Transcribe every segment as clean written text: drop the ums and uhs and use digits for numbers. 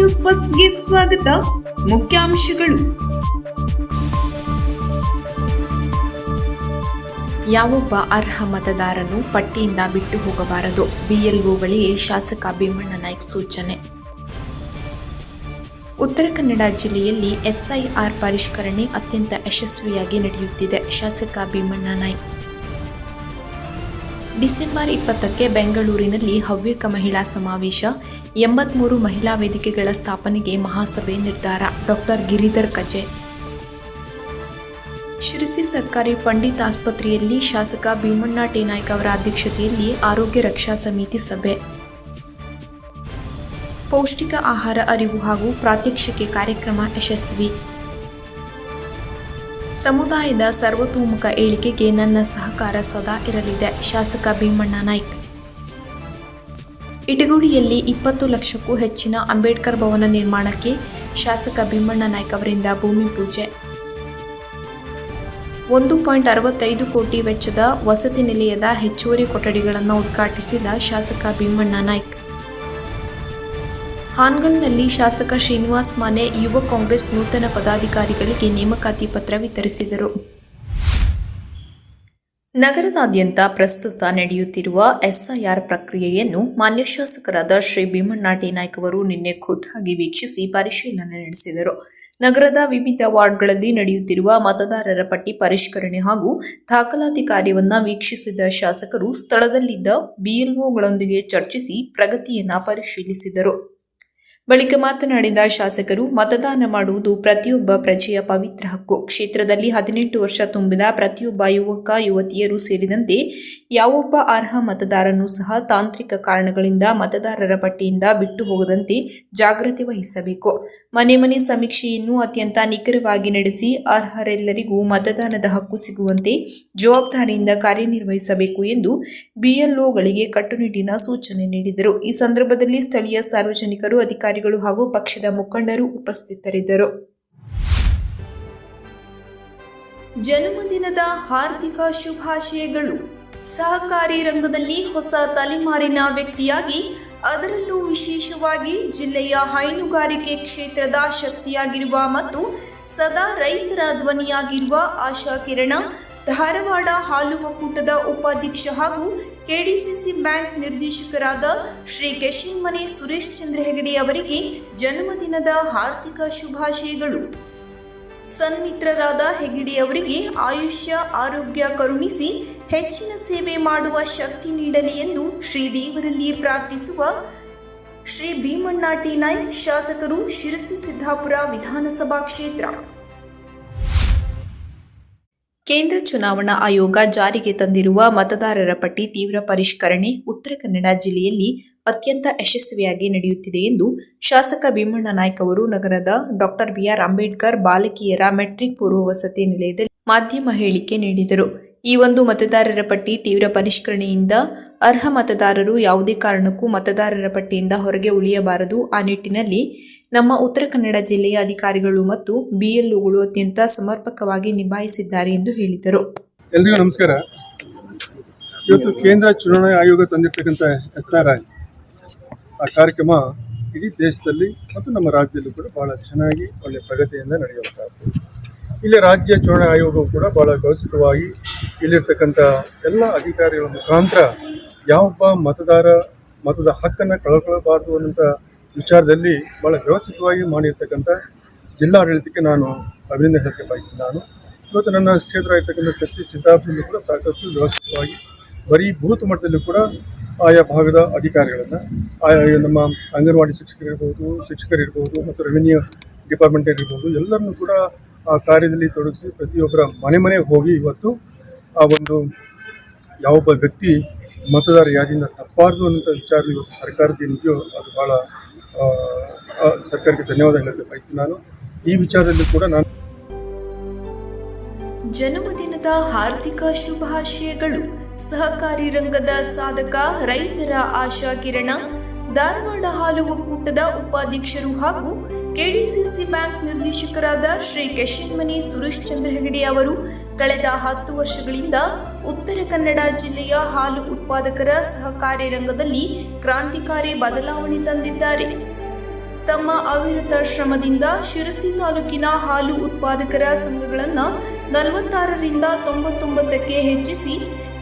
News ಫಸ್ಟ್ಗೆ ಸ್ವಾಗತ. ಮುಖ್ಯಾಂಶಗಳು. ಯಾವೊಬ್ಬ ಅರ್ಹ ಮತದಾರನು ಪಟ್ಟಿಯಿಂದ ಬಿಟ್ಟು ಹೋಗಬಾರದು. ಬಿಎಲ್ಒಗಳಿಗೆ ಶಾಸಕ ಭೀಮಣ್ಣ ನಾಯ್ಕ ಸೂಚನೆ. ಉತ್ತರ ಕನ್ನಡ ಜಿಲ್ಲೆಯಲ್ಲಿ ಎಸ್ಐಆರ್ ಪರಿಷ್ಕರಣೆ ಅತ್ಯಂತ ಯಶಸ್ವಿಯಾಗಿ ನಡೆಯುತ್ತಿದೆ. ಶಾಸಕ ಭೀಮಣ್ಣ ನಾಯ್ಕ. ಡಿಸೆಂಬರ್ 20ಕ್ಕೆ ಬೆಂಗಳೂರಿನಲ್ಲಿ ಹವ್ಯಕ ಮಹಿಳಾ ಸಮಾವೇಶ, 83 ಮಹಿಳಾ ವೇದಿಕೆಗಳ ಸ್ಥಾಪನೆಗೆ ಮಹಾಸಭೆ ನಿರ್ಧಾರ. ಡಾಕ್ಟರ್ ಗಿರಿಧರ್ ಕಜೆ. ಶಿರಸಿ ಸರ್ಕಾರಿ ಪಂಡಿತ್ ಆಸ್ಪತ್ರೆಯಲ್ಲಿ ಶಾಸಕ ಭೀಮಣ್ಣ ಟಿ ನಾಯ್ಕ ಅವರ ಅಧ್ಯಕ್ಷತೆಯಲ್ಲಿ ಆರೋಗ್ಯ ರಕ್ಷಾ ಸಮಿತಿ ಸಭೆ. ಪೌಷ್ಟಿಕ ಆಹಾರ ಅರಿವು ಹಾಗೂ ಪ್ರಾತ್ಯಕ್ಷಿಕೆ ಕಾರ್ಯಕ್ರಮ ಯಶಸ್ವಿ. ಸಮುದಾಯದ ಸರ್ವತೋಮುಖ ಏಳಿಗೆಗೆ ನನ್ನ ಸಹಕಾರ ಸದಾ ಇರಲಿದೆ. ಶಾಸಕ ಭೀಮಣ್ಣ ನಾಯ್ಕ. ಇಟಗುಡಿಯಲ್ಲಿ 20 ಲಕ್ಷಕ್ಕೂ ಹೆಚ್ಚಿನ ಅಂಬೇಡ್ಕರ್ ಭವನ ನಿರ್ಮಾಣಕ್ಕೆ ಶಾಸಕ ಭೀಮಣ್ಣ ನಾಯ್ಕ ಅವರಿಂದ ಭೂಮಿ ಪೂಜೆ. 1.65 ಕೋಟಿ ವೆಚ್ಚದ ವಸತಿ ನಿಲಯದ ಹೆಚ್ಚುವರಿ ಕೊಠಡಿಗಳನ್ನು ಉದ್ಘಾಟಿಸಿದ ಶಾಸಕ ಭೀಮಣ್ಣ ನಾಯ್ಕ. ಹಾನಗಲ್ನಲ್ಲಿ ಶಾಸಕ ಶ್ರೀನಿವಾಸ್ ಮಾನೆ ಯುವ ಕಾಂಗ್ರೆಸ್ ನೂತನ ಪದಾಧಿಕಾರಿಗಳಿಗೆ ನೇಮಕಾತಿ ಪತ್ರ ವಿತರಿಸಿದರು. ನಗರದಾದ್ಯಂತ ಪ್ರಸ್ತುತ ನಡೆಯುತ್ತಿರುವ ಎಸ್ಐಆರ್ ಪ್ರಕ್ರಿಯೆಯನ್ನು ಮಾನ್ಯ ಶಾಸಕರಾದ ಶ್ರೀ ಭೀಮಣ್ಣ ಟಿ ನಾಯ್ಕ ಅವರು ನಿನ್ನೆ ಖುದ್ದಾಗಿ ವೀಕ್ಷಿಸಿ ಪರಿಶೀಲನೆ ನಡೆಸಿದರು. ನಗರದ ವಿವಿಧ ವಾರ್ಡ್ಗಳಲ್ಲಿ ನಡೆಯುತ್ತಿರುವ ಮತದಾರರ ಪಟ್ಟಿ ಪರಿಷ್ಕರಣೆ ಹಾಗೂ ದಾಖಲಾತಿ ಕಾರ್ಯವನ್ನು ವೀಕ್ಷಿಸಿದ ಶಾಸಕರು ಸ್ಥಳದಲ್ಲಿದ್ದ ಬಿಎಲ್ಒಗಳೊಂದಿಗೆ ಚರ್ಚಿಸಿ ಪ್ರಗತಿಯನ್ನು ಪರಿಶೀಲಿಸಿದರು. ಬಳಿಕ ಮಾತನಾಡಿದ ಶಾಸಕರು, ಮತದಾನ ಮಾಡುವುದು ಪ್ರತಿಯೊಬ್ಬ ಪ್ರಜೆಯ ಪವಿತ್ರ ಹಕ್ಕು. ಕ್ಷೇತ್ರದಲ್ಲಿ 18 ವರ್ಷ ತುಂಬಿದ ಪ್ರತಿಯೊಬ್ಬ ಯುವಕ ಯುವತಿಯರು ಸೇರಿದಂತೆ ಯಾವೊಬ್ಬ ಅರ್ಹ ಮತದಾರನೂ ಸಹ ತಾಂತ್ರಿಕ ಕಾರಣಗಳಿಂದ ಮತದಾರರ ಪಟ್ಟಿಯಿಂದ ಬಿಟ್ಟು ಹೋಗದಂತೆ ಜಾಗೃತಿ ವಹಿಸಬೇಕು. ಮನೆ ಮನೆ ಸಮೀಕ್ಷೆಯನ್ನು ಅತ್ಯಂತ ನಿಖರವಾಗಿ ನಡೆಸಿ ಅರ್ಹರೆಲ್ಲರಿಗೂ ಮತದಾನದ ಹಕ್ಕು ಸಿಗುವಂತೆ ಜವಾಬ್ದಾರಿಯಿಂದ ಕಾರ್ಯನಿರ್ವಹಿಸಬೇಕು ಎಂದು ಬಿಎಲ್ಒಗಳಿಗೆ ಕಟ್ಟುನಿಟ್ಟಿನ ಸೂಚನೆ ನೀಡಿದರು. ಈ ಸಂದರ್ಭದಲ್ಲಿ ಸ್ಥಳೀಯ ಸಾರ್ವಜನಿಕರು, ಅಧಿಕಾರಿಗಳು ಹಾಗೂ ಪಕ್ಷದ ಮುಖಂಡರು ಉಪಸ್ಥಿತರಿದ್ದರು. ಜನ್ಮದಿನದ ಹಾರ್ದಿಕ ಶುಭಾಶಯಗಳು. ಸಹಕಾರಿ ರಂಗದಲ್ಲಿ ಹೊಸ ತಲೆಮಾರಿನ ವ್ಯಕ್ತಿಯಾಗಿ, ಅದರಲ್ಲೂ ವಿಶೇಷವಾಗಿ ಜಿಲ್ಲೆಯ ಹೈನುಗಾರಿಕೆ ಕ್ಷೇತ್ರದ ಶಕ್ತಿಯಾಗಿರುವ ಮತ್ತು ಸದಾ ರೈತರ ಧ್ವನಿಯಾಗಿರುವ ಆಶಾ ಕಿರಣ, ಧಾರವಾಡ ಹಾಲು ಒಕ್ಕೂಟದ ಉಪಾಧ್ಯಕ್ಷ ಹಾಗೂ ಕೆಡಿಸಿಸಿ ಬ್ಯಾಂಕ್ ನಿರ್ದೇಶಕರಾದ ಶ್ರೀ ಕೆಶಿನ್ಮನೆ ಸುರೇಶ್ ಚಂದ್ರ ಹೆಗಡೆ ಅವರಿಗೆ ಜನ್ಮದಿನದ ಹಾರ್ದಿಕ ಶುಭಾಶಯಗಳು. ಸನ್ಮಿತ್ರರಾದ ಹೆಗಡೆ ಅವರಿಗೆ ಆಯುಷ್ಯ ಆರೋಗ್ಯ ಕರುಣಿಸಿ ಹೆಚ್ಚಿನ ಸೇವೆ ಮಾಡುವ ಶಕ್ತಿ ನೀಡಲಿ ಎಂದು ಶ್ರೀದೇವರಲ್ಲಿ ಪ್ರಾರ್ಥಿಸುವ ಶ್ರೀ ಭೀಮಣ್ಣ ಟಿ ನಾಯ್ಕ, ಶಾಸಕರು, ಶಿರಸಿ ಸಿದ್ದಾಪುರ ವಿಧಾನಸಭಾ ಕ್ಷೇತ್ರ. ಕೇಂದ್ರ ಚುನಾವಣಾ ಆಯೋಗ ಜಾರಿಗೆ ತಂದಿರುವ ಮತದಾರರ ಪಟ್ಟಿ ತೀವ್ರ ಪರಿಷ್ಕರಣೆ ಉತ್ತರ ಕನ್ನಡ ಜಿಲ್ಲೆಯಲ್ಲಿ ಅತ್ಯಂತ ಯಶಸ್ವಿಯಾಗಿ ನಡೆಯುತ್ತಿದೆ ಎಂದು ಶಾಸಕ ಭೀಮಣ್ಣ ನಾಯ್ಕ ಅವರು ನಗರದ ಡಾಕ್ಟರ್ ಬಿಆರ್ ಅಂಬೇಡ್ಕರ್ ಬಾಲಕಿಯರ ಮೆಟ್ರಿಕ್ ಪೂರ್ವ ವಸತಿ ನಿಲಯದಲ್ಲಿ ಮಾಧ್ಯಮ ಹೇಳಿಕೆ ನೀಡಿದರು. ಈ ಒಂದು ಮತದಾರರ ಪಟ್ಟಿ ತೀವ್ರ ಪರಿಷ್ಕರಣೆಯಿಂದ ಅರ್ಹ ಮತದಾರರು ಯಾವುದೇ ಕಾರಣಕ್ಕೂ ಮತದಾರರ ಪಟ್ಟಿಯಿಂದ ಹೊರಗೆ ಉಳಿಯಬಾರದು. ಆ ನಿಟ್ಟಿನಲ್ಲಿ ನಮ್ಮ ಉತ್ತರ ಕನ್ನಡ ಜಿಲ್ಲೆಯ ಅಧಿಕಾರಿಗಳು ಮತ್ತು ಬಿಎಲ್ಒಗಳು ಅತ್ಯಂತ ಸಮರ್ಪಕವಾಗಿ ನಿಭಾಯಿಸಿದ್ದಾರೆ ಎಂದು ಹೇಳಿದರು. ಎಲ್ರಿಗೂ ನಮಸ್ಕಾರ. ಇವತ್ತು ಕೇಂದ್ರ ಚುನಾವಣಾ ಆಯೋಗ ತಂದಿರತಕ್ಕಂಥ ಎಸ್ಆರ್ಐ ಆ ಕಾರ್ಯಕ್ರಮ ಇಡೀ ದೇಶದಲ್ಲಿ ಮತ್ತು ನಮ್ಮ ರಾಜ್ಯದಲ್ಲೂ ಕೂಡ ಬಹಳ ಚೆನ್ನಾಗಿ ಒಳ್ಳೆಯ ಪ್ರಗತಿಯಿಂದ ನಡೆಯುವಂಥದ್ದು. ಇಲ್ಲಿ ರಾಜ್ಯ ಚುನಾವಣಾ ಆಯೋಗವು ಕೂಡ ಬಹಳ ವ್ಯವಸ್ಥಿತವಾಗಿ ಇಲ್ಲಿರ್ತಕ್ಕಂಥ ಎಲ್ಲ ಅಧಿಕಾರಿಗಳ ಮುಖಾಂತರ ಯಾವೊಬ್ಬ ಮತದಾರ ಮತದ ಹಕ್ಕನ್ನು ಕಳ್ಕೊಳ್ಬಾರ್ದು ಅನ್ನೋಂಥ ವಿಚಾರದಲ್ಲಿ ಭಾಳ ವ್ಯವಸ್ಥಿತವಾಗಿ ಮಾಡಿರ್ತಕ್ಕಂಥ ಜಿಲ್ಲಾಡಳಿತಕ್ಕೆ ನಾನು ಅಭಿನಂದನೆ ಬಯಸ್ತೀನಿ. ನಾನು ಇವತ್ತು ನನ್ನ ಕ್ಷೇತ್ರ ಇರ್ತಕ್ಕಂಥ ಶಿರಸಿ ಸಿದ್ದಾಪುರದಲ್ಲೂ ಕೂಡ ಸಾಕಷ್ಟು ವ್ಯವಸ್ಥಿತವಾಗಿ ಬರೀ ಬೂತ್ ಮಟ್ಟದಲ್ಲೂ ಕೂಡ ಆಯಾ ಭಾಗದ ಅಧಿಕಾರಿಗಳನ್ನು, ಆಯಾ ನಮ್ಮ ಅಂಗನವಾಡಿ ಶಿಕ್ಷಕರಿರ್ಬೋದು ಮತ್ತು ರೆವಿನ್ಯೂ ಡಿಪಾರ್ಟ್ಮೆಂಟ್ ಇರ್ಬೋದು, ಎಲ್ಲರನ್ನೂ ಕೂಡ ಆ ಕಾರ್ಯದಲ್ಲಿ ತೊಡಗಿಸಿ ಪ್ರತಿಯೊಬ್ಬರ ಮನೆಗೆ ಹೋಗಿ ಇವತ್ತು ಆ ಒಂದು ಯಾವೊಬ್ಬ ವ್ಯಕ್ತಿ ಮತದಾರ ಯಾದಿಯಿಂದ ತಪ್ಪಾರ್ದು ಅನ್ನೋಂಥ ವಿಚಾರ ಇವತ್ತು ಸರ್ಕಾರದ ಏನಿದೆಯೋ ಅದು ಭಾಳ ಸರ್ಕಾರಕ್ಕೆ ಧನ್ಯವಾದ ಹೇಳಕ್ಕೆ ಬಯಸ್ತೀನಿ. ನಾನು ಈ ವಿಚಾರದಲ್ಲಿ ಕೂಡ ನಾನು ಜನ್ಮದಿನದ ಹಾರ್ದಿಕ ಶುಭಾಶಯಗಳು. ಸಹಕಾರಿ ರಂಗದ ಸಾಧಕ, ರೈತರ ಆಶಾ ಕಿರಣ, ಧಾರವಾಡ ಹಾಲು ಒಕ್ಕೂಟದ ಉಪಾಧ್ಯಕ್ಷರು ಹಾಗೂ ಕೆಡಿಸಿಸಿ ಬ್ಯಾಂಕ್ ನಿರ್ದೇಶಕರಾದ ಶ್ರೀ ಕೆಶಿನ್ಮನೆ ಸುರೇಶ್ ಚಂದ್ರ ಹೆಗಡೆ ಅವರು ಕಳೆದ 10 ವರ್ಷಗಳಿಂದ ಉತ್ತರ ಕನ್ನಡ ಜಿಲ್ಲೆಯ ಹಾಲು ಉತ್ಪಾದಕರ ಸಹಕಾರಿ ರಂಗದಲ್ಲಿ ಕ್ರಾಂತಿಕಾರಿ ಬದಲಾವಣೆ ತಂದಿದ್ದಾರೆ. ತಮ್ಮ ಅವಿರತ ಶ್ರಮದಿಂದ ಶಿರಸಿ ತಾಲೂಕಿನ ಹಾಲು ಉತ್ಪಾದಕರ ಸಂಘಗಳನ್ನು 46ರಿಂದ 99ಕ್ಕೆ ಹೆಚ್ಚಿಸಿ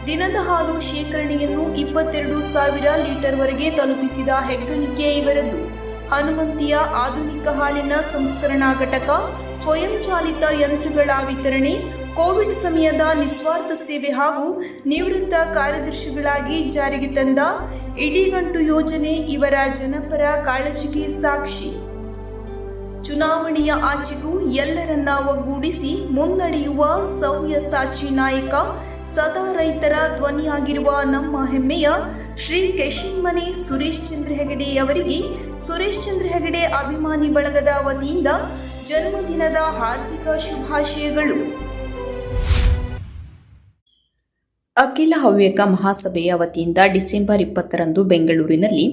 ದಿನದ ಹಾಲು ಶೇಖರಣೆಯನ್ನು 22,000 ಲೀಟರ್ವರೆಗೆ ತಲುಪಿಸಿದ ಹೆಗ್ಗಳಿಕೆ ಇವರದು. ಹನುಮಂತಿಯ ಆಧುನಿಕ ಹಾಲಿನ ಸಂಸ್ಕರಣಾ ಘಟಕ, ಸ್ವಯಂಚಾಲಿತ ಯಂತ್ರಗಳ ವಿತರಣೆ, ಕೋವಿಡ್ ಸಮಯದ ನಿಸ್ವಾರ್ಥ ಸೇವೆ ಹಾಗೂ ನಿವೃತ್ತ ಕಾರ್ಯದರ್ಶಿಗಳಾಗಿ ಜಾರಿಗೆ ತಂದ ಇಡೀಗಂಟು ಯೋಜನೆ ಇವರ ಜನಪರ ಕಾಳಜಿಗೆ ಸಾಕ್ಷಿ. ಚುನಾವಣೆಯ ಆಚೆಗೂ ಎಲ್ಲರನ್ನ ಒಗ್ಗೂಡಿಸಿ ಮುನ್ನಡೆಯುವ ಸವ್ಯಸಾಚಿ ನಾಯಕ, ಸದಾ ರೈತರ ಧ್ವನಿಯಾಗಿರುವ ನಮ್ಮ ಹೆಮ್ಮೆಯ ಶ್ರೀ ಕೆಶಿನ್ಮನೆ ಸುರೇಶ್ ಚಂದ್ರ ಹೆಗಡೆ ಅವರಿಗೆ ಸುರೇಶ್ ಚಂದ್ರ ಹೆಗಡೆ ಅಭಿಮಾನಿ ಬಳಗದ ವತಿಯಿಂದ ಜನ್ಮದಿನದ ಹಾರ್ದಿಕ ಶುಭಾಶಯಗಳು. ಅಖಿಲ ಹವ್ಯಕ ಮಹಾಸಭೆಯ ವತಿಯಿಂದ ಡಿಸೆಂಬರ್ 20ರಂದು ಬೆಂಗಳೂರಿನಲ್ಲಿ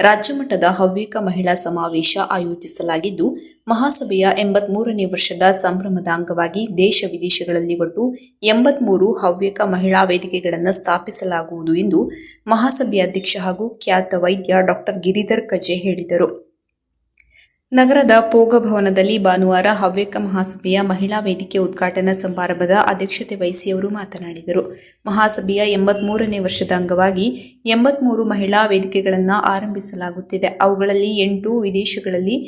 ರಾಜ್ಯಮಟ್ಟದ ಹವ್ಯಕ ಮಹಿಳಾ ಸಮಾವೇಶ ಆಯೋಜಿಸಲಾಗಿದ್ದು, ಮಹಾಸಭೆಯ 83ನೇ ವರ್ಷದ ಸಂಭ್ರಮದ ಅಂಗವಾಗಿ ದೇಶ ವಿದೇಶಗಳಲ್ಲಿ ಒಟ್ಟು 83 ಹವ್ಯಕ ಮಹಿಳಾ ವೇದಿಕೆಗಳನ್ನು ಸ್ಥಾಪಿಸಲಾಗುವುದು ಎಂದು ಮಹಾಸಭೆಯ ಅಧ್ಯಕ್ಷ ಹಾಗೂ ಖ್ಯಾತ ವೈದ್ಯ ಡಾಕ್ಟರ್ ಗಿರಿಧರ್ ಕಜೆ ಹೇಳಿದರು. ನಗರದ ಪೋಗ ಭವನದಲ್ಲಿ ಭಾನುವಾರ ಹವ್ಯಕ ಮಹಾಸಭೆಯ ಮಹಿಳಾ ವೇದಿಕೆ ಉದ್ಘಾಟನಾ ಸಮಾರಂಭದ ಅಧ್ಯಕ್ಷತೆ ವಹಿಸಿ ಅವರು ಮಾತನಾಡಿದರು. ಮಹಾಸಭೆಯ 83ನೇ ವರ್ಷದ ಅಂಗವಾಗಿ 83 ಮಹಿಳಾ ವೇದಿಕೆಗಳನ್ನು ಆರಂಭಿಸಲಾಗುತ್ತಿದೆ. ಅವುಗಳಲ್ಲಿ 8 ವಿದೇಶಗಳಲ್ಲಿ,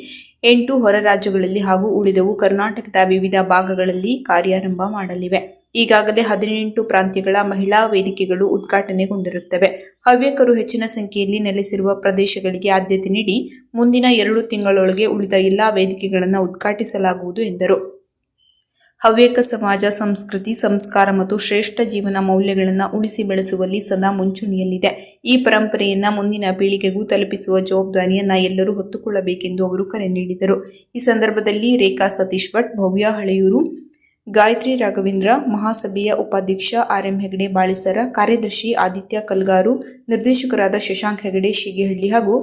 8 ಹೊರ ರಾಜ್ಯಗಳಲ್ಲಿ ಹಾಗೂ ಉಳಿದವು ಕರ್ನಾಟಕದ ವಿವಿಧ ಭಾಗಗಳಲ್ಲಿ ಕಾರ್ಯಾರಂಭ ಮಾಡಲಿವೆ. ಈಗಾಗಲೇ 18 ಪ್ರಾಂತ್ಯಗಳ ಮಹಿಳಾ ವೇದಿಕೆಗಳು ಉದ್ಘಾಟನೆಗೊಂಡಿರುತ್ತವೆ. ಹವ್ಯಕರು ಹೆಚ್ಚಿನ ಸಂಖ್ಯೆಯಲ್ಲಿ ನೆಲೆಸಿರುವ ಪ್ರದೇಶಗಳಿಗೆ ಆದ್ಯತೆ ನೀಡಿ ಮುಂದಿನ 2 ತಿಂಗಳೊಳಗೆ ಉಳಿದ ಎಲ್ಲಾ ವೇದಿಕೆಗಳನ್ನು ಉದ್ಘಾಟಿಸಲಾಗುವುದು ಎಂದರು. ಹವ್ಯಕ ಸಮಾಜ ಸಂಸ್ಕೃತಿ, ಸಂಸ್ಕಾರ ಮತ್ತು ಶ್ರೇಷ್ಠ ಜೀವನ ಮೌಲ್ಯಗಳನ್ನು ಉಳಿಸಿ ಬೆಳೆಸುವಲ್ಲಿ ಸದಾ ಮುಂಚೂಣಿಯಲ್ಲಿದೆ. ಈ ಪರಂಪರೆಯನ್ನ ಮುಂದಿನ ಪೀಳಿಗೆಗೂ ತಲುಪಿಸುವ ಜವಾಬ್ದಾರಿಯನ್ನ ಎಲ್ಲರೂ ಹೊತ್ತುಕೊಳ್ಳಬೇಕೆಂದು ಅವರು ಕರೆ ನೀಡಿದರು. ಈ ಸಂದರ್ಭದಲ್ಲಿ ರೇಖಾ ಸತೀಶ್ ಭಟ್, ಭವ್ಯ ಹಳೆಯೂರು, ಗಾಯತ್ರಿ ರಾಘವೇಂದ್ರ, ಮಹಾಸಭೆಯ ಉಪಾಧ್ಯಕ್ಷ RM ಹೆಗಡೆ ಬಾಳಿಸರ, ಕಾರ್ಯದರ್ಶಿ ಆದಿತ್ಯ ಕಲ್ಗಾರು, ನಿರ್ದೇಶಕರಾದ ಶಶಾಂಕ್ ಹೆಗಡೆ ಶೀಗಿಹಳ್ಳಿ ಹಾಗೂ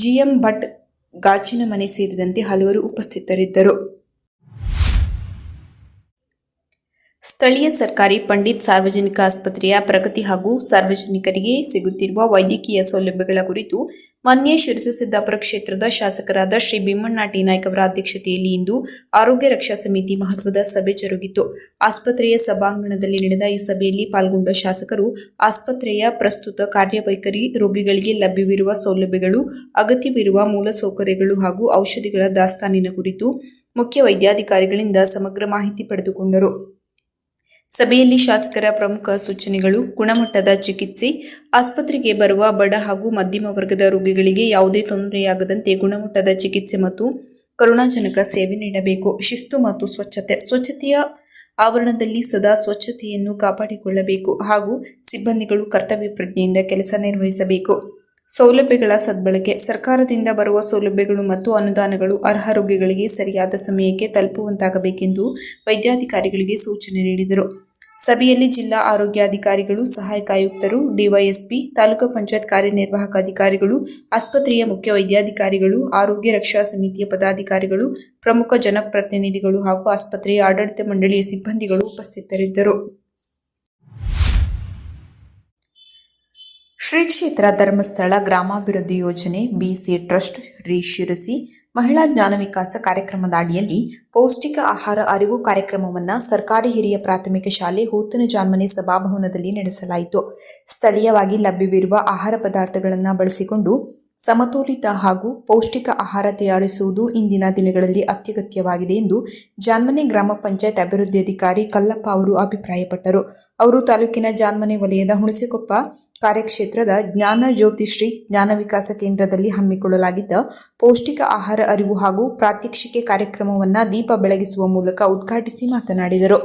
GM ಭಟ್ ಗಾಚಿನಮನೆ ಸೇರಿದಂತೆ ಹಲವರು ಉಪಸ್ಥಿತರಿದ್ದರು. ಸ್ಥಳೀಯ ಸರ್ಕಾರಿ ಪಂಡಿತ್ ಸಾರ್ವಜನಿಕ ಆಸ್ಪತ್ರೆಯ ಪ್ರಗತಿ ಹಾಗೂ ಸಾರ್ವಜನಿಕರಿಗೆ ಸಿಗುತ್ತಿರುವ ವೈದ್ಯಕೀಯ ಸೌಲಭ್ಯಗಳ ಕುರಿತು ಮನ್ಯ ಶಿರಸಿ ಸಿದ್ದಾಪುರ ಕ್ಷೇತ್ರದ ಶಾಸಕರಾದ ಶ್ರೀ ಭೀಮಣ್ಣ ಟಿ ನಾಯ್ಕ ಅವರ ಅಧ್ಯಕ್ಷತೆಯಲ್ಲಿ ಇಂದು ಆರೋಗ್ಯ ರಕ್ಷಾ ಸಮಿತಿ ಮಹತ್ವದ ಸಭೆ ಜರುಗಿತು. ಆಸ್ಪತ್ರೆಯ ಸಭಾಂಗಣದಲ್ಲಿ ನಡೆದ ಈ ಸಭೆಯಲ್ಲಿ ಪಾಲ್ಗೊಂಡ ಶಾಸಕರು ಆಸ್ಪತ್ರೆಯ ಪ್ರಸ್ತುತ ಕಾರ್ಯವೈಖರಿ, ರೋಗಿಗಳಿಗೆ ಲಭ್ಯವಿರುವ ಸೌಲಭ್ಯಗಳು, ಅಗತ್ಯವಿರುವ ಮೂಲಸೌಕರ್ಯಗಳು ಹಾಗೂ ಔಷಧಿಗಳ ದಾಸ್ತಾನಿನ ಕುರಿತು ಮುಖ್ಯ ವೈದ್ಯಾಧಿಕಾರಿಗಳಿಂದ ಸಮಗ್ರ ಮಾಹಿತಿ ಪಡೆದುಕೊಂಡರು. ಸಭೆಯಲ್ಲಿ ಶಾಸಕರ ಪ್ರಮುಖ ಸೂಚನೆಗಳು: ಗುಣಮಟ್ಟದ ಚಿಕಿತ್ಸೆ, ಆಸ್ಪತ್ರೆಗೆ ಬರುವ ಬಡ ಹಾಗೂ ಮಧ್ಯಮ ವರ್ಗದ ರೋಗಿಗಳಿಗೆ ಯಾವುದೇ ತೊಂದರೆಯಾಗದಂತೆ ಗುಣಮಟ್ಟದ ಚಿಕಿತ್ಸೆ ಮತ್ತು ಕರುಣಾಜನಕ ಸೇವೆ ನೀಡಬೇಕು. ಶಿಸ್ತು ಮತ್ತು ಸ್ವಚ್ಛತೆಯ ಆವರಣದಲ್ಲಿ ಸದಾ ಸ್ವಚ್ಛತೆಯನ್ನು ಕಾಪಾಡಿಕೊಳ್ಳಬೇಕು ಹಾಗೂ ಸಿಬ್ಬಂದಿಗಳು ಕರ್ತವ್ಯ ಪ್ರಜ್ಞೆಯಿಂದ ಕೆಲಸ ನಿರ್ವಹಿಸಬೇಕು. ಸೌಲಭ್ಯಗಳ ಸದ್ಬಳಕೆ: ಸರ್ಕಾರದಿಂದ ಬರುವ ಸೌಲಭ್ಯಗಳು ಮತ್ತು ಅನುದಾನಗಳು ಅರ್ಹ ರೋಗಿಗಳಿಗೆ ಸರಿಯಾದ ಸಮಯಕ್ಕೆ ತಲುಪುವಂತಾಗಬೇಕೆಂದು ವೈದ್ಯಾಧಿಕಾರಿಗಳಿಗೆ ಸೂಚನೆ ನೀಡಿದರು. ಸಭೆಯಲ್ಲಿ ಜಿಲ್ಲಾ ಆರೋಗ್ಯಾಧಿಕಾರಿಗಳು, ಸಹಾಯಕ ಆಯುಕ್ತರು, ಡಿವೈಎಸ್ಪಿ, ತಾಲೂಕು ಪಂಚಾಯತ್ ಕಾರ್ಯನಿರ್ವಾಹಕ ಅಧಿಕಾರಿಗಳು, ಆಸ್ಪತ್ರೆಯ ಮುಖ್ಯ ವೈದ್ಯಾಧಿಕಾರಿಗಳು, ಆರೋಗ್ಯ ರಕ್ಷಾ ಸಮಿತಿಯ ಪದಾಧಿಕಾರಿಗಳು, ಪ್ರಮುಖ ಜನಪ್ರತಿನಿಧಿಗಳು ಹಾಗೂ ಆಸ್ಪತ್ರೆಯ ಆಡಳಿತ ಮಂಡಳಿಯ ಸಿಬ್ಬಂದಿಗಳು ಉಪಸ್ಥಿತರಿದ್ದರು. ಶ್ರೀ ಕ್ಷೇತ್ರ ಧರ್ಮಸ್ಥಳ ಗ್ರಾಮಾಭಿವೃದ್ಧಿ ಯೋಜನೆ BC ಟ್ರಸ್ಟ್ ಶಿರಸಿ ಮಹಿಳಾ ಜ್ಞಾನ ವಿಕಾಸ ಕಾರ್ಯಕ್ರಮದ ಅಡಿಯಲ್ಲಿ ಪೌಷ್ಟಿಕ ಆಹಾರ ಅರಿವು ಕಾರ್ಯಕ್ರಮವನ್ನು ಸರ್ಕಾರಿ ಹಿರಿಯ ಪ್ರಾಥಮಿಕ ಶಾಲೆ ಹೂತನ ಜಾನ್ಮನೆ ಸಭಾಭವನದಲ್ಲಿ ನಡೆಸಲಾಯಿತು. ಸ್ಥಳೀಯವಾಗಿ ಲಭ್ಯವಿರುವ ಆಹಾರ ಪದಾರ್ಥಗಳನ್ನು ಬಳಸಿಕೊಂಡು ಸಮತೋಲಿತ ಹಾಗೂ ಪೌಷ್ಟಿಕ ಆಹಾರ ತಯಾರಿಸುವುದು ಇಂದಿನ ದಿನಗಳಲ್ಲಿ ಅತ್ಯಗತ್ಯವಾಗಿದೆ ಎಂದು ಜಾನ್ಮನೆ ಗ್ರಾಮ ಪಂಚಾಯತ್ ಅಭಿವೃದ್ಧಿ ಅಧಿಕಾರಿ ಕಲ್ಲಪ್ಪ ಅವರು ಅಭಿಪ್ರಾಯಪಟ್ಟರು. ಅವರು ತಾಲೂಕಿನ ಜಾನ್ಮನೆ ವಲಯದ ಹುಣಸೆಕೊಪ್ಪ ಕಾರ್ಯಕ್ಷೇತ್ರದ ಜ್ಞಾನ ಜ್ಯೋತಿಶ್ರೀ ಜ್ಞಾನ ವಿಕಾಸ ಕೇಂದ್ರದಲ್ಲಿ ಹಮ್ಮಿಕೊಳ್ಳಲಾಗಿದ್ದ ಪೌಷ್ಟಿಕ ಆಹಾರ ಅರಿವು ಹಾಗೂ ಪ್ರಾತ್ಯಕ್ಷಿಕೆ ಕಾರ್ಯಕ್ರಮವನ್ನು ದೀಪ ಬೆಳಗಿಸುವ ಮೂಲಕ ಉದ್ಘಾಟಿಸಿ ಮಾತನಾಡಿದರು.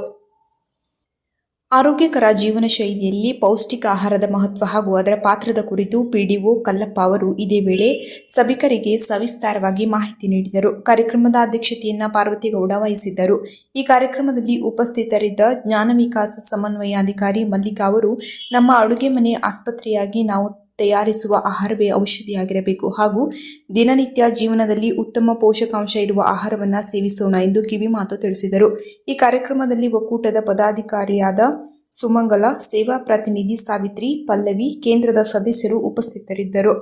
ಆರೋಗ್ಯಕರ ಜೀವನ ಶೈಲಿಯಲ್ಲಿ ಪೌಷ್ಟಿಕ ಆಹಾರದ ಮಹತ್ವ ಹಾಗೂ ಅದರ ಪಾತ್ರದ ಕುರಿತು PDO ಕಲ್ಲಪ್ಪ ಅವರು ಇದೇ ವೇಳೆ ಸಭಿಕರಿಗೆ ಸವಿಸ್ತಾರವಾಗಿ ಮಾಹಿತಿ ನೀಡಿದರು. ಕಾರ್ಯಕ್ರಮದ ಅಧ್ಯಕ್ಷತೆಯನ್ನು ಪಾರ್ವತಿಗೌಡ ವಹಿಸಿದ್ದರು. ಈ ಕಾರ್ಯಕ್ರಮದಲ್ಲಿ ಉಪಸ್ಥಿತರಿದ್ದ ಜ್ಞಾನ ವಿಕಾಸ ಸಮನ್ವಯಾಧಿಕಾರಿ ಮಲ್ಲಿಕಾ ಅವರು, ನಮ್ಮ ಅಡುಗೆ ಮನೆ ಆಸ್ಪತ್ರೆಯಾಗಿ ನಾವು ತಯಾರಿಸುವ ಆಹಾರವೇ ಔಷಧಿಯಾಗಿರಬೇಕು ಹಾಗೂ ದಿನನಿತ್ಯ ಜೀವನದಲ್ಲಿ ಉತ್ತಮ ಪೋಷಕಾಂಶ ಇರುವ ಆಹಾರವನ್ನು ಸೇವಿಸೋಣ ಎಂದು ಕಿವಿಮಾತು ತಿಳಿಸಿದರು. ಈ ಕಾರ್ಯಕ್ರಮದಲ್ಲಿ ಒಕ್ಕೂಟದ ಪದಾಧಿಕಾರಿಯಾದ ಸುಮಂಗಲ, ಸೇವಾ ಪ್ರತಿನಿಧಿ ಸಾವಿತ್ರಿ, ಪಲ್ಲವಿ, ಕೇಂದ್ರದ ಸದಸ್ಯರು ಉಪಸ್ಥಿತರಿದ್ದರು.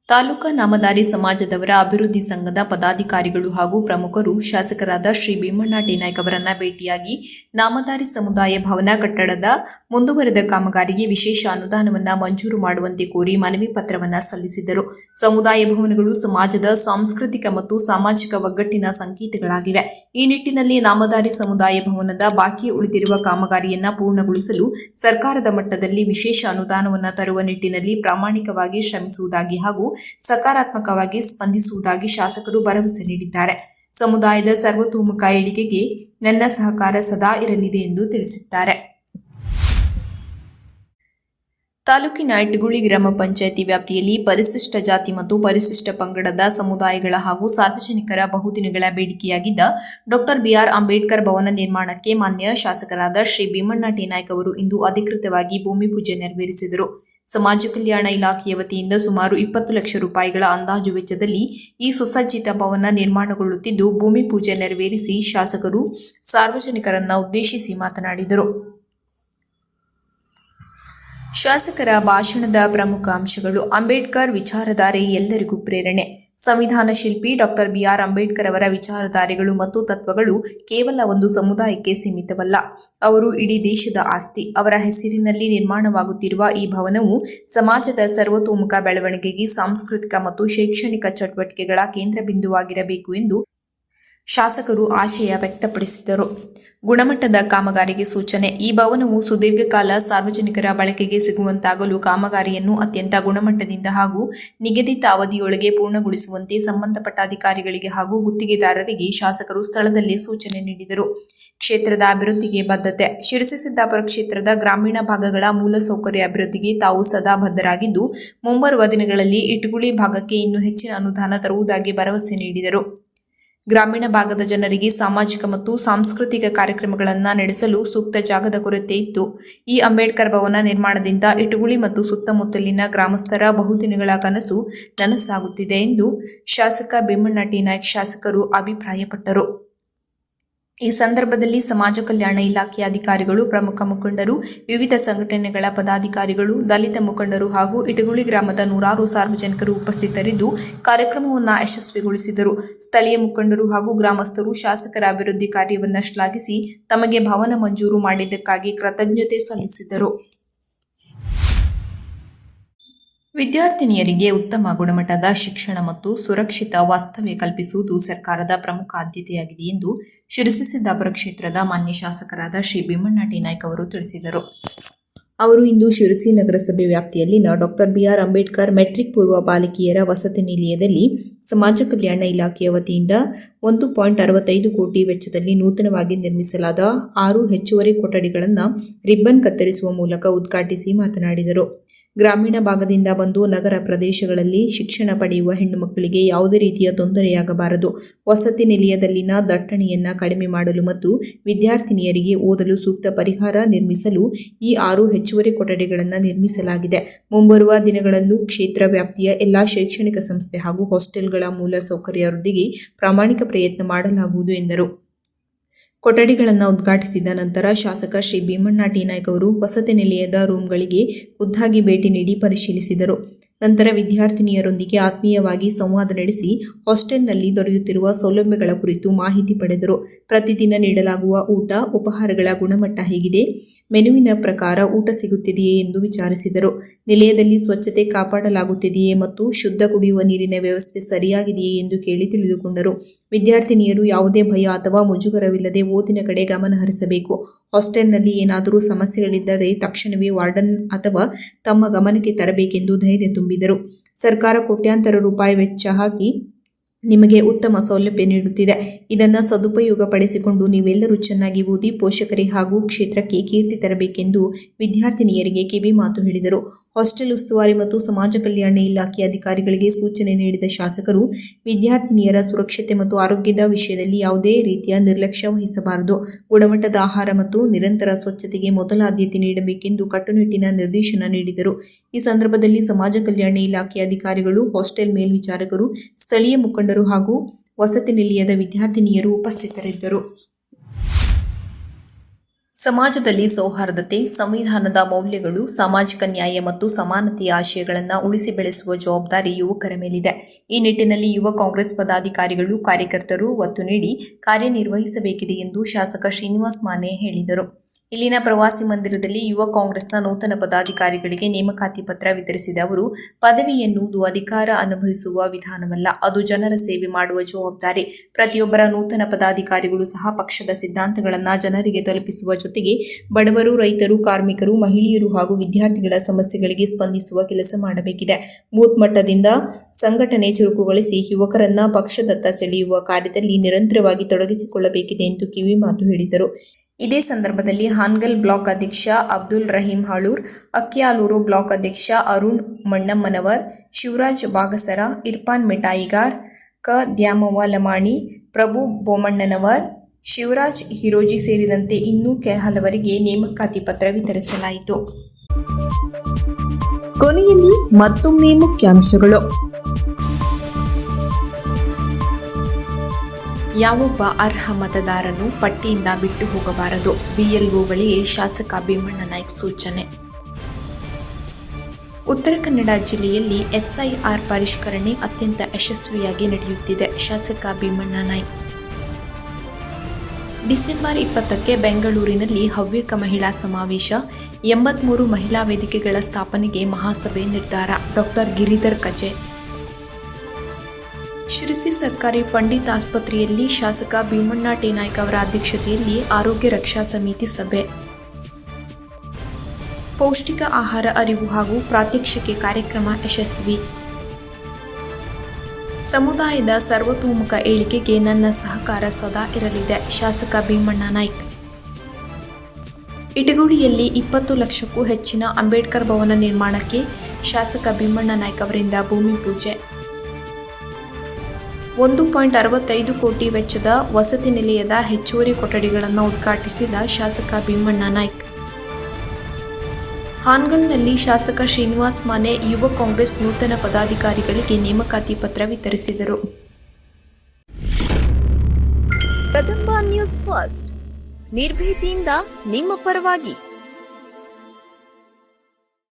ತಾಲೂಕಾ ನಾಮಧಾರಿ ಸಮಾಜದವರ ಅಭಿವೃದ್ಧಿ ಸಂಘದ ಪದಾಧಿಕಾರಿಗಳು ಹಾಗೂ ಪ್ರಮುಖರು ಶಾಸಕರಾದ ಶ್ರೀ ಭೀಮಣ್ಣ ಟೀನಾಯ್ಕ ಅವರನ್ನ ಭೇಟಿಯಾಗಿ ನಾಮಧಾರಿ ಸಮುದಾಯ ಭವನ ಕಟ್ಟಡದ ಮುಂದುವರೆದ ಕಾಮಗಾರಿಗೆ ವಿಶೇಷ ಅನುದಾನವನ್ನ ಮಂಜೂರು ಮಾಡುವಂತೆ ಕೋರಿ ಮನವಿ ಪತ್ರವನ್ನ ಸಲ್ಲಿಸಿದರು. ಸಮುದಾಯ ಭವನಗಳು ಸಮಾಜದ ಸಾಂಸ್ಕೃತಿಕ ಮತ್ತು ಸಾಮಾಜಿಕ ಒಗ್ಗಟ್ಟಿನ ಸಂಕೇತಗಳಾಗಿವೆ. ಈ ನಿಟ್ಟಿನಲ್ಲಿ ನಾಮಧಾರಿ ಸಮುದಾಯ ಭವನದ ಬಾಕಿ ಉಳಿದಿರುವ ಕಾಮಗಾರಿಯನ್ನ ಪೂರ್ಣಗೊಳಿಸಲು ಸರ್ಕಾರದ ಮಟ್ಟದಲ್ಲಿ ವಿಶೇಷ ಅನುದಾನವನ್ನ ತರುವ ನಿಟ್ಟಿನಲ್ಲಿ ಪ್ರಾಮಾಣಿಕವಾಗಿ ಶ್ರಮಿಸುವುದಾಗಿ ಹಾಗೂ ಸಕಾರಾತ್ಮಕವಾಗಿ ಸ್ಪಂದಿಸುವುದಾಗಿ ಶಾಸಕರು ಭರವಸೆ ನೀಡಿದ್ದಾರೆ. ಸಮುದಾಯದ ಸರ್ವತೋಮುಖ ಏಳಿಗೆಗೆ ನನ್ನ ಸಹಕಾರ ಸದಾ ಇರಲಿದೆ ಎಂದು ತಿಳಿಸಿದ್ದಾರೆ. ತಾಲೂಕಿನ ಇಟಗುಳಿ ಗ್ರಾಮ ಪಂಚಾಯಿತಿ ವ್ಯಾಪ್ತಿಯಲ್ಲಿ ಪರಿಶಿಷ್ಟ ಜಾತಿ ಮತ್ತು ಪರಿಶಿಷ್ಟ ಪಂಗಡದ ಸಮುದಾಯಗಳ ಹಾಗೂ ಸಾರ್ವಜನಿಕರ ಬಹುದಿನಗಳ ಬೇಡಿಕೆಯಾಗಿದ್ದ ಡಾಕ್ಟರ್ ಬಿಆರ್ ಅಂಬೇಡ್ಕರ್ ಭವನ ನಿರ್ಮಾಣಕ್ಕೆ ಮಾನ್ಯ ಶಾಸಕರಾದ ಶ್ರೀ ಭೀಮಣ್ಣ ಟೀನಾಯ್ಕ ಅವರು ಇಂದು ಅಧಿಕೃತವಾಗಿ ಭೂಮಿ ಪೂಜೆ ನೆರವೇರಿಸಿದರು. ಸಮಾಜ ಕಲ್ಯಾಣ ಇಲಾಖೆಯ ವತಿಯಿಂದ ಸುಮಾರು 20 ಲಕ್ಷ ರೂಪಾಯಿಗಳ ಅಂದಾಜು ವೆಚ್ಚದಲ್ಲಿ ಈ ಸುಸಜ್ಜಿತ ಭವನ ನಿರ್ಮಾಣಗೊಳ್ಳುತ್ತಿದ್ದು, ಭೂಮಿ ಪೂಜೆ ನೆರವೇರಿಸಿ ಶಾಸಕರು ಸಾರ್ವಜನಿಕರನ್ನ ಉದ್ದೇಶಿಸಿ ಮಾತನಾಡಿದರು. ಶಾಸಕರ ಭಾಷಣದ ಪ್ರಮುಖ ಅಂಶಗಳು: ಅಂಬೇಡ್ಕರ್ ವಿಚಾರಧಾರೆ ಎಲ್ಲರಿಗೂ ಪ್ರೇರಣೆ. ಸಂವಿಧಾನ ಶಿಲ್ಪಿ ಡಾಕ್ಟರ್ ಬಿಆರ್ ಅಂಬೇಡ್ಕರ್ ಅವರ ವಿಚಾರಧಾರೆಗಳು ಮತ್ತು ತತ್ವಗಳು ಕೇವಲ ಒಂದು ಸಮುದಾಯಕ್ಕೆ ಸೀಮಿತವಲ್ಲ, ಅವರು ಇಡೀ ದೇಶದ ಆಸ್ತಿ. ಅವರ ಹೆಸರಿನಲ್ಲಿ ನಿರ್ಮಾಣವಾಗುತ್ತಿರುವ ಈ ಭವನವು ಸಮಾಜದ ಸರ್ವತೋಮುಖ ಬೆಳವಣಿಗೆಗೆ ಸಾಂಸ್ಕೃತಿಕ ಮತ್ತು ಶೈಕ್ಷಣಿಕ ಚಟುವಟಿಕೆಗಳ ಕೇಂದ್ರ ಬಿಂದುವಾಗಿರಬೇಕು ಎಂದು ಶಾಸಕರು ಆಶಯ ವ್ಯಕ್ತಪಡಿಸಿದರು. ಗುಣಮಟ್ಟದ ಕಾಮಗಾರಿಗೆ ಸೂಚನೆ: ಈ ಭವನವು ಸುದೀರ್ಘಕಾಲ ಸಾರ್ವಜನಿಕರ ಬಳಕೆಗೆ ಸಿಗುವಂತಾಗಲು ಕಾಮಗಾರಿಯನ್ನು ಅತ್ಯಂತ ಗುಣಮಟ್ಟದಿಂದ ಹಾಗೂ ನಿಗದಿತ ಅವಧಿಯೊಳಗೆ ಪೂರ್ಣಗೊಳಿಸುವಂತೆ ಸಂಬಂಧಪಟ್ಟ ಅಧಿಕಾರಿಗಳಿಗೆ ಹಾಗೂ ಗುತ್ತಿಗೆದಾರರಿಗೆ ಶಾಸಕರು ಸ್ಥಳದಲ್ಲೇ ಸೂಚನೆ ನೀಡಿದರು. ಕ್ಷೇತ್ರದ ಅಭಿವೃದ್ಧಿಗೆ ಬದ್ಧತೆ: ಶಿರಸಿ ಸಿದ್ದಾಪುರ ಕ್ಷೇತ್ರದ ಗ್ರಾಮೀಣ ಭಾಗಗಳ ಮೂಲಸೌಕರ್ಯ ಅಭಿವೃದ್ಧಿಗೆ ತಾವು ಸದಾ ಬದ್ಧರಾಗಿದ್ದು, ಮುಂಬರುವ ದಿನಗಳಲ್ಲಿ ಇಟಗುಳಿ ಭಾಗಕ್ಕೆ ಇನ್ನೂ ಹೆಚ್ಚಿನ ಅನುದಾನ ತರುವುದಾಗಿ ಭರವಸೆ ನೀಡಿದರು. ಗ್ರಾಮೀಣ ಭಾಗದ ಜನರಿಗೆ ಸಾಮಾಜಿಕ ಮತ್ತು ಸಾಂಸ್ಕೃತಿಕ ಕಾರ್ಯಕ್ರಮಗಳನ್ನು ನಡೆಸಲು ಸೂಕ್ತ ಜಾಗದ ಕೊರತೆ ಇತ್ತು. ಈ ಅಂಬೇಡ್ಕರ್ ಭವನ ನಿರ್ಮಾಣದಿಂದ ಇಟಗುಳಿ ಮತ್ತು ಸುತ್ತಮುತ್ತಲಿನ ಗ್ರಾಮಸ್ಥರ ಬಹುದಿನಗಳ ಕನಸು ನನಸಾಗುತ್ತಿದೆ ಎಂದು ಶಾಸಕ ಭೀಮಣ್ಣ ಟೀನಾಯ್ಕ ಶಾಸಕರು ಅಭಿಪ್ರಾಯಪಟ್ಟರು. ಈ ಸಂದರ್ಭದಲ್ಲಿ ಸಮಾಜ ಕಲ್ಯಾಣ ಇಲಾಖೆಯ ಅಧಿಕಾರಿಗಳು, ಪ್ರಮುಖ ಮುಖಂಡರು, ವಿವಿಧ ಸಂಘಟನೆಗಳ ಪದಾಧಿಕಾರಿಗಳು, ದಲಿತ ಮುಖಂಡರು ಹಾಗೂ ಇಟಗುಳಿ ಗ್ರಾಮದ ನೂರಾರು ಸಾರ್ವಜನಿಕರು ಉಪಸ್ಥಿತರಿದ್ದು ಕಾರ್ಯಕ್ರಮವನ್ನು ಯಶಸ್ವಿಗೊಳಿಸಿದರು. ಸ್ಥಳೀಯ ಮುಖಂಡರು ಹಾಗೂ ಗ್ರಾಮಸ್ಥರು ಶಾಸಕರ ಅಭಿವೃದ್ಧಿ ಕಾರ್ಯವನ್ನು ಶ್ಲಾಘಿಸಿ ತಮಗೆ ಭವನ ಮಂಜೂರು ಮಾಡಿದ್ದಕ್ಕಾಗಿ ಕೃತಜ್ಞತೆ ಸಲ್ಲಿಸಿದರು. ವಿದ್ಯಾರ್ಥಿನಿಯರಿಗೆ ಉತ್ತಮ ಗುಣಮಟ್ಟದ ಶಿಕ್ಷಣ ಮತ್ತು ಸುರಕ್ಷಿತ ವಾಸ್ತವ್ಯ ಕಲ್ಪಿಸುವುದು ಸರ್ಕಾರದ ಪ್ರಮುಖ ಆದ್ಯತೆಯಾಗಿದೆ ಎಂದು ಶಿರಸಿ ಸಿದ್ದಾಪುರ ಕ್ಷೇತ್ರದ ಮಾನ್ಯ ಶಾಸಕರಾದ ಶ್ರೀ ಭೀಮಣ್ಣ ಟೀನಾಯ್ಕ ಅವರು ತಿಳಿಸಿದರು. ಅವರು ಇಂದು ಶಿರಸಿ ನಗರಸಭೆ ವ್ಯಾಪ್ತಿಯಲ್ಲಿನ ಡಾಕ್ಟರ್ ಬಿಆರ್ ಅಂಬೇಡ್ಕರ್ ಮೆಟ್ರಿಕ್ ಪೂರ್ವ ಬಾಲಕಿಯರ ವಸತಿ ನಿಲಯದಲ್ಲಿ ಸಮಾಜ ಕಲ್ಯಾಣ ಇಲಾಖೆಯ ವತಿಯಿಂದ 1.65 ಕೋಟಿ ವೆಚ್ಚದಲ್ಲಿ ನೂತನವಾಗಿ ನಿರ್ಮಿಸಲಾದ 6 ಹೆಚ್ಚುವರಿ ಕೊಠಡಿಗಳನ್ನು ರಿಬ್ಬನ್ ಕತ್ತರಿಸುವ ಮೂಲಕ ಉದ್ಘಾಟಿಸಿ ಮಾತನಾಡಿದರು. ಗ್ರಾಮೀಣ ಭಾಗದಿಂದ ಬಂದು ನಗರ ಪ್ರದೇಶಗಳಲ್ಲಿ ಶಿಕ್ಷಣ ಪಡೆಯುವ ಹೆಣ್ಣು ಮಕ್ಕಳಿಗೆ ಯಾವುದೇ ರೀತಿಯ ತೊಂದರೆಯಾಗಬಾರದು. ವಸತಿ ನಿಲಯದಲ್ಲಿನ ದಟ್ಟಣೆಯನ್ನು ಕಡಿಮೆ ಮಾಡಲು ಮತ್ತು ವಿದ್ಯಾರ್ಥಿನಿಯರಿಗೆ ಓದಲು ಸೂಕ್ತ ಪರಿಹಾರ ನಿರ್ಮಿಸಲು ಈ 6 ಹೆಚ್ಚುವರಿ ಕೊಠಡಿಗಳನ್ನು ನಿರ್ಮಿಸಲಾಗಿದೆ. ಮುಂಬರುವ ದಿನಗಳಲ್ಲೂ ಕ್ಷೇತ್ರ ವ್ಯಾಪ್ತಿಯ ಎಲ್ಲಾ ಶೈಕ್ಷಣಿಕ ಸಂಸ್ಥೆ ಹಾಗೂ ಹಾಸ್ಟೆಲ್ಗಳ ಮೂಲ ಸೌಕರ್ಯ ವೃದ್ಧಿಗೆ ಪ್ರಾಮಾಣಿಕ ಪ್ರಯತ್ನ ಮಾಡಲಾಗುವುದು ಎಂದರು. ಕೊಠಡಿಗಳನ್ನು ಉದ್ಘಾಟಿಸಿದ ನಂತರ ಶಾಸಕ ಶ್ರೀ ಭೀಮಣ್ಣ ಟೀನಾಯ್ಕ ಅವರು ವಸತಿ ನಿಲಯದ ರೂಂಗಳಿಗೆ ಖುದ್ದಾಗಿ ಭೇಟಿ ನೀಡಿ ಪರಿಶೀಲಿಸಿದರು. ನಂತರ ವಿದ್ಯಾರ್ಥಿನಿಯರೊಂದಿಗೆ ಆತ್ಮೀಯವಾಗಿ ಸಂವಾದ ನಡೆಸಿ ಹಾಸ್ಟೆಲ್ನಲ್ಲಿ ದೊರೆಯುತ್ತಿರುವ ಸೌಲಭ್ಯಗಳ ಕುರಿತು ಮಾಹಿತಿ ಪಡೆದರು. ಪ್ರತಿದಿನ ನೀಡಲಾಗುವ ಊಟ, ಉಪಹಾರಗಳ ಗುಣಮಟ್ಟ ಹೇಗಿದೆ, ಮೆನುವಿನ ಪ್ರಕಾರ ಊಟ ಸಿಗುತ್ತಿದೆಯೇ ಎಂದು ವಿಚಾರಿಸಿದರು. ನಿಲಯದಲ್ಲಿ ಸ್ವಚ್ಛತೆ ಕಾಪಾಡಲಾಗುತ್ತಿದೆಯೇ ಮತ್ತು ಶುದ್ಧ ಕುಡಿಯುವ ನೀರಿನ ವ್ಯವಸ್ಥೆ ಸರಿಯಾಗಿದೆಯೇ ಎಂದು ಕೇಳಿ ತಿಳಿದುಕೊಂಡರು. ವಿದ್ಯಾರ್ಥಿನಿಯರು ಯಾವುದೇ ಭಯ ಅಥವಾ ಮುಜುಗರವಿಲ್ಲದೆ ಓದಿನ ಕಡೆ ಗಮನ ಹರಿಸಬೇಕು. ಹಾಸ್ಟೆಲ್ನಲ್ಲಿ ಏನಾದರೂ ಸಮಸ್ಯೆಗಳಿದ್ದರೆ ತಕ್ಷಣವೇ ವಾರ್ಡನ್ ಅಥವಾ ತಮ್ಮ ಗಮನಕ್ಕೆ ತರಬೇಕೆಂದು ಧೈರ್ಯ ತುಂಬಿದರು. ಸರ್ಕಾರ ಕೋಟ್ಯಾಂತರ ರೂಪಾಯಿ ವೆಚ್ಚ ಹಾಕಿ ನಿಮಗೆ ಉತ್ತಮ ಸೌಲಭ್ಯ ನೀಡುತ್ತಿದೆ. ಇದನ್ನು ಸದುಪಯೋಗ ಪಡಿಸಿಕೊಂಡು ನೀವೆಲ್ಲರೂ ಚೆನ್ನಾಗಿ ಓದಿ ಪೋಷಕರಿಗೆ ಹಾಗೂ ಕ್ಷೇತ್ರಕ್ಕೆ ಕೀರ್ತಿ ತರಬೇಕೆಂದು ವಿದ್ಯಾರ್ಥಿನಿಯರಿಗೆ ಕಿವಿ ಮಾತು ಹೇಳಿದರು. ಹಾಸ್ಟೆಲ್ ಉಸ್ತುವಾರಿ ಮತ್ತು ಸಮಾಜ ಕಲ್ಯಾಣ ಇಲಾಖೆ ಅಧಿಕಾರಿಗಳಿಗೆ ಸೂಚನೆ ನೀಡಿದ ಶಾಸಕರು ವಿದ್ಯಾರ್ಥಿನಿಯರ ಸುರಕ್ಷತೆ ಮತ್ತು ಆರೋಗ್ಯದ ವಿಷಯದಲ್ಲಿ ಯಾವುದೇ ರೀತಿಯ ನಿರ್ಲಕ್ಷ್ಯ ವಹಿಸಬಾರದು. ಗುಣಮಟ್ಟದ ಆಹಾರ ಮತ್ತು ನಿರಂತರ ಸ್ವಚ್ಛತೆಗೆ ಮೊದಲ ಆದ್ಯತೆ ನೀಡಬೇಕೆಂದು ಕಟ್ಟುನಿಟ್ಟಿನ ನಿರ್ದೇಶನ ನೀಡಿದರು. ಈ ಸಂದರ್ಭದಲ್ಲಿ ಸಮಾಜ ಕಲ್ಯಾಣ ಇಲಾಖೆ ಅಧಿಕಾರಿಗಳು, ಹಾಸ್ಟೆಲ್ ಮೇಲ್ವಿಚಾರಕರು, ಸ್ಥಳೀಯ ಮುಖಂಡರು ಹಾಗೂ ವಸತಿ ನಿಲಯದ ವಿದ್ಯಾರ್ಥಿನಿಯರು ಉಪಸ್ಥಿತರಿದ್ದರು. ಸಮಾಜದಲ್ಲಿ ಸೌಹಾರ್ದತೆ, ಸಂವಿಧಾನದ ಮೌಲ್ಯಗಳು, ಸಾಮಾಜಿಕ ನ್ಯಾಯ ಮತ್ತು ಸಮಾನತೆಯ ಆಶಯಗಳನ್ನು ಉಳಿಸಿ ಬೆಳೆಸುವ ಜವಾಬ್ದಾರಿ ಯುವಕರ ಮೇಲಿದೆ. ಈ ನಿಟ್ಟಿನಲ್ಲಿ ಯುವ ಕಾಂಗ್ರೆಸ್ ಪದಾಧಿಕಾರಿಗಳು, ಕಾರ್ಯಕರ್ತರು ಒತ್ತು ನೀಡಿ ಕಾರ್ಯನಿರ್ವಹಿಸಬೇಕಿದೆ ಎಂದು ಶಾಸಕ ಶ್ರೀನಿವಾಸ್ ಮಾನೆ ಹೇಳಿದರು. ಇಲ್ಲಿನ ಪ್ರವಾಸಿ ಮಂದಿರದಲ್ಲಿ ಯುವ ಕಾಂಗ್ರೆಸ್ನ ನೂತನ ಪದಾಧಿಕಾರಿಗಳಿಗೆ ನೇಮಕಾತಿ ಪತ್ರ ವಿತರಿಸಿದ ಅವರು, ಪದವಿ ಎನ್ನುವುದು ಅಧಿಕಾರ ಅನುಭವಿಸುವ ವಿಧಾನವಲ್ಲ, ಅದು ಜನರ ಸೇವೆ ಮಾಡುವ ಜವಾಬ್ದಾರಿ. ಪ್ರತಿಯೊಬ್ಬರ ನೂತನ ಪದಾಧಿಕಾರಿಗಳು ಸಹ ಪಕ್ಷದ ಸಿದ್ಧಾಂತಗಳನ್ನು ಜನರಿಗೆ ತಲುಪಿಸುವ ಜೊತೆಗೆ ಬಡವರು, ರೈತರು, ಕಾರ್ಮಿಕರು, ಮಹಿಳೆಯರು ಹಾಗೂ ವಿದ್ಯಾರ್ಥಿಗಳ ಸಮಸ್ಯೆಗಳಿಗೆ ಸ್ಪಂದಿಸುವ ಕೆಲಸ ಮಾಡಬೇಕಿದೆ. ಬೂತ್ ಮಟ್ಟದಿಂದ ಸಂಘಟನೆ ಚುರುಕುಗೊಳಿಸಿ ಯುವಕರನ್ನ ಪಕ್ಷದತ್ತ ಸೆಳೆಯುವ ಕಾರ್ಯದಲ್ಲಿ ನಿರಂತರವಾಗಿ ತೊಡಗಿಸಿಕೊಳ್ಳಬೇಕಿದೆ ಎಂದು ಕಿವಿಮಾತು ಹೇಳಿದರು. ಇದೇ ಸಂದರ್ಭದಲ್ಲಿ ಹಾನಗಲ್ ಬ್ಲಾಕ್ ಅಧ್ಯಕ್ಷ ಅಬ್ದುಲ್ ರಹೀಂ ಹಾಳೂರ್, ಅಕ್ಕಿಯಾಲೂರು ಬ್ಲಾಕ್ ಅಧ್ಯಕ್ಷ ಅರುಣ್ ಮಣ್ಣಮ್ಮನವರ್, ಶಿವರಾಜ್ ಬಾಗಸರ, ಇರ್ಫಾನ್ ಮಿಠಾಯಿಗಾರ್, ದ್ಯಾಮವ್ವ ಲಮಾಣಿ, ಪ್ರಭು ಬೋಮಣ್ಣನವರ್, ಶಿವರಾಜ್ ಹಿರೋಜಿ ಸೇರಿದಂತೆ ಇನ್ನೂ ಹಲವರಿಗೆ ನೇಮಕಾತಿ ಪತ್ರ ವಿತರಿಸಲಾಯಿತು. ಕೊನೆಯಲ್ಲಿ ಮತ್ತೊಮ್ಮೆ ಮುಖ್ಯಾಂಶಗಳು. ಯಾವೊಬ್ಬ ಅರ್ಹ ಮತದಾರನು ಪಟ್ಟಿಯಿಂದ ಬಿಟ್ಟು ಹೋಗಬಾರದು. ಬಿಎಲ್ಒಗಳಿಗೆ ಶಾಸಕ ಭೀಮಣ್ಣ ನಾಯ್ಕ ಸೂಚನೆ. ಉತ್ತರ ಕನ್ನಡ ಜಿಲ್ಲೆಯಲ್ಲಿ ಎಸ್ಐಆರ್ ಪರಿಷ್ಕರಣೆ ಅತ್ಯಂತ ಯಶಸ್ವಿಯಾಗಿ ನಡೆಯುತ್ತಿದೆ. ಶಾಸಕ ಭೀಮಣ್ಣ ನಾಯ್ಕ. ಡಿಸೆಂಬರ್ 20ಕ್ಕೆ ಬೆಂಗಳೂರಿನಲ್ಲಿ ಹವ್ಯಕ ಮಹಿಳಾ ಸಮಾವೇಶ, 83 ಮಹಿಳಾ ವೇದಿಕೆಗಳ ಸ್ಥಾಪನೆಗೆ ಮಹಾಸಭೆ ನಿರ್ಧಾರ. ಡಾಕ್ಟರ್ ಗಿರಿಧರ್ ಕಜೆ. ಶಿರಸಿ ಸರ್ಕಾರಿ ಪಂಡಿತ್ ಆಸ್ಪತ್ರೆಯಲ್ಲಿ ಶಾಸಕ ಭೀಮಣ್ಣ ನಾಯ್ಕ ಅವರ ಅಧ್ಯಕ್ಷತೆಯಲ್ಲಿ ಆರೋಗ್ಯ ರಕ್ಷಾ ಸಮಿತಿ ಸಭೆ. ಪೌಷ್ಟಿಕ ಆಹಾರ ಅರಿವು ಹಾಗೂ ಪ್ರಾತ್ಯಕ್ಷಿಕೆ ಕಾರ್ಯಕ್ರಮ ಯಶಸ್ವಿ. ಸಮುದಾಯದ ಸರ್ವತೋಮುಖ ಏಳಿಗೆಗೆ ನನ್ನ ಸಹಕಾರ ಸದಾ ಇರಲಿದೆ. ಶಾಸಕ ಭೀಮಣ್ಣ ನಾಯ್ಕ. ಇಟಗುಡಿಯಲ್ಲಿ 20 ಲಕ್ಷಕ್ಕೂ ಹೆಚ್ಚಿನ ಅಂಬೇಡ್ಕರ್ ಭವನ ನಿರ್ಮಾಣಕ್ಕೆ ಶಾಸಕ ಭೀಮಣ್ಣ ನಾಯ್ಕ ಅವರಿಂದ ಭೂಮಿ ಪೂಜೆ. 1.65 ಕೋಟಿ ವೆಚ್ಚದ ವಸತಿ ನಿಲಯದ ಹೆಚ್ಚುವರಿ ಕೊಠಡಿಗಳನ್ನು ಉದ್ಘಾಟಿಸಿದ ಶಾಸಕ ಭೀಮಣ್ಣ ನಾಯ್ಕ. ಹಾನಗಲ್ನಲ್ಲಿ ಶಾಸಕ ಶ್ರೀನಿವಾಸ್ ಮಾನೆ ಯುವ ಕಾಂಗ್ರೆಸ್ ನೂತನ ಪದಾಧಿಕಾರಿಗಳಿಗೆ ನೇಮಕಾತಿ ಪತ್ರ ವಿತರಿಸಿದರು. ಕದಂಬ ನ್ಯೂಸ್ ಫಸ್ಟ್, ನಿರ್ಭೀತಿಯಿಂದ ನಿಮ್ಮ ಪರವಾಗಿ.